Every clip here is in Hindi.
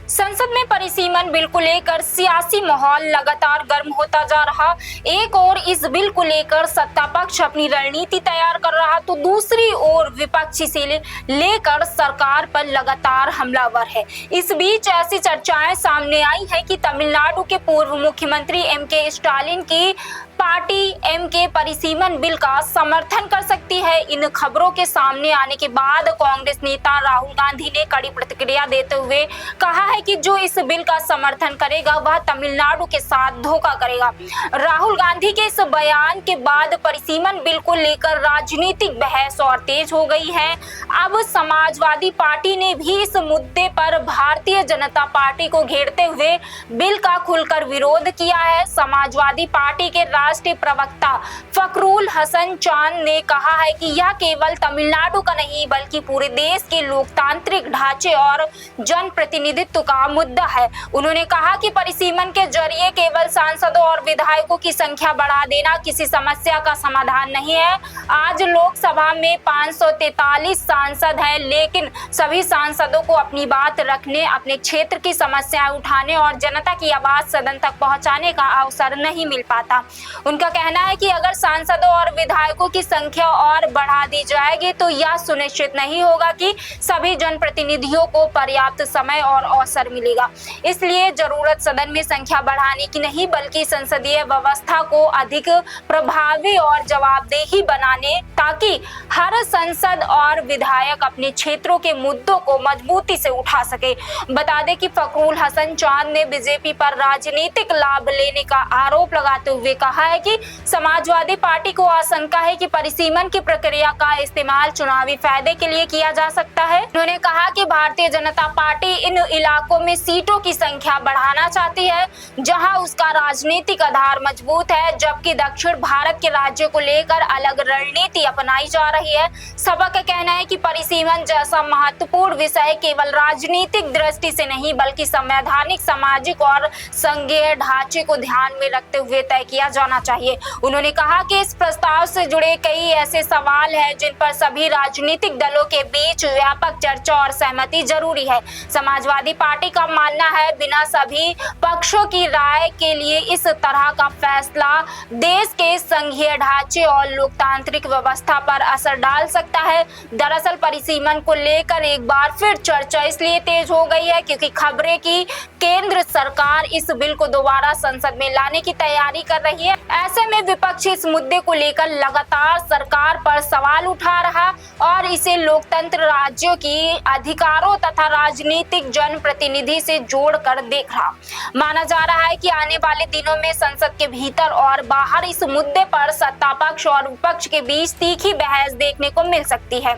संसद में परिसीमन बिल को लेकर सियासी माहौल लगातार गर्म होता जा रहा। एक ओर इस बिल को लेकर सत्ता पक्ष अपनी रणनीति तैयार कर रहा तो दूसरी ओर विपक्ष इसे लेकर सरकार पर लगातार हमलावर है। इस बीच ऐसी चर्चाएं सामने आई है कि तमिलनाडु के पूर्व मुख्यमंत्री एम.के. स्टालिन की पार्टी एम.के. परिसीमन बिल का समर्थन कर सकती है। इन खबरों के सामने आने के बाद कांग्रेस नेता राहुल गांधी ने कड़ी प्रतिक्रिया देते हुए कहा है कि जो इस बिल का समर्थन करेगा वह तमिलनाडु के साथ धोखा करेगा। राहुल गांधी के इस बयान के बाद परिसीमन बिल को लेकर राजनीतिक बहस और तेज हो गई है। अब समाजवादी पार्टी ने भी इस मुद्दे पर भारतीय जनता पार्टी को घेरते हुए बिल का खुलकर विरोध किया है। समाजवादी पार्टी के राष्ट्रीय प्रवक्ता फखरुल हसन चांद ने कहा है कि यह केवल तमिलनाडु का नहीं बल्कि पूरे देश के लोकतांत्रिक ढांचे और जनप्रतिनिधित्व का मुद्दा है। उन्होंने कहा कि परिसीमन के जरिए केवल सांसदों और विधायकों की संख्या बढ़ा देना किसी समस्या का समाधान नहीं है। आज लोकसभा में 543 सांसद हैं, लेकिन सभी सांसदों को अपनी बात रखने, अपने क्षेत्र की समस्याएं उठाने और जनता की आवाज सदन तक पहुंचाने का अवसर नहीं मिल पाता। उनका कहना है कि अगर सांसदों और विधायकों की संख्या और बढ़ा दी जाएगी तो यह सुनिश्चित नहीं होगा कि सभी जनप्रतिनिधियों को पर्याप्त समय और अवसर मिलेगा। इसलिए जरूरत सदन में संख्या बढ़ाने की नहीं बल्कि संसदीय व्यवस्था को अधिक प्रभावी और जवाबदेही बनाने, ताकि हर सांसद और विधायक अपने क्षेत्रों के मुद्दों को मजबूती से उठा सके। बता दें कि फखरुल हसन चांद ने बीजेपी पर राजनीतिक लाभ लेने का आरोप लगाते हुए कहा है कि समाजवादी पार्टी को आशंका है कि परिसीमन की प्रक्रिया का इस्तेमाल चुनावी फायदे के लिए किया जा सकता है। उन्होंने कहा कि भारतीय जनता पार्टी इन इलाकों में सीटों की संख्या बढ़ाना चाहती है जहां उसका राजनीतिक आधार मजबूत है, जबकि दक्षिण भारत के राज्यों को लेकर अलग रणनीति अपनाई जा रही है। सभा का कहना है कि परिसीमन जैसा महत्वपूर्ण विषय केवल राजनीतिक दृष्टि से नहीं बल्कि संवैधानिक, सामाजिक और संघीय ढांचे को ध्यान में रखते हुए तय किया जाना चाहिए। उन्होंने कहा कि इस प्रस्ताव से जुड़े कई ऐसे सवाल हैं जिन पर सभी राजनीतिक दलों के बीच व्यापक चर्चा और सहमति जरूरी है। समाजवादी पार्टी का मानना है बिना सभी पक्षों की राय के लिए इस तरह का फैसला देश के संघीय ढांचे और लोकतांत्रिक व्यवस्था पर असर डाल सकता है। दरअसल परिसीमन को लेकर एक बार फिर चर्चा इसलिए तेज हो गई है क्योंकि खबरें कि केंद्र सरकार इस बिल को दोबारा संसद में लाने की तैयारी कर रही है। ऐसे में विपक्ष इस मुद्दे को लेकर लगातार सरकार पर सवाल उठा रहा और इसे लोकतंत्र, राज्यों की अधिकारों तथा राजनीतिक जनप्रतिनिधि से जोड़कर देख रहा। माना जा रहा है कि आने वाले दिनों में संसद के भीतर और बाहर इस मुद्दे पर सत्ता पक्ष और विपक्ष के बीच तीखी बहस देखने को मिल सकती है।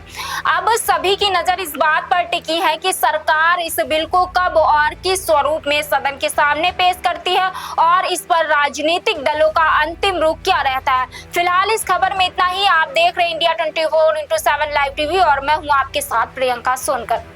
अब सभी की नजर इस बात पर टिकी है कि सरकार इस बिल को कब और किस स्वरूप में सदन के सामने पेश करती है और इस पर राजनीतिक दलों का अंतिम रुख क्या रहता है। फिलहाल इस खबर में इतना ही। आप देख रहे हैं इंडिया 24x7 लाइव टीवी और मैं हूं आपके साथ प्रियंका सोनकर।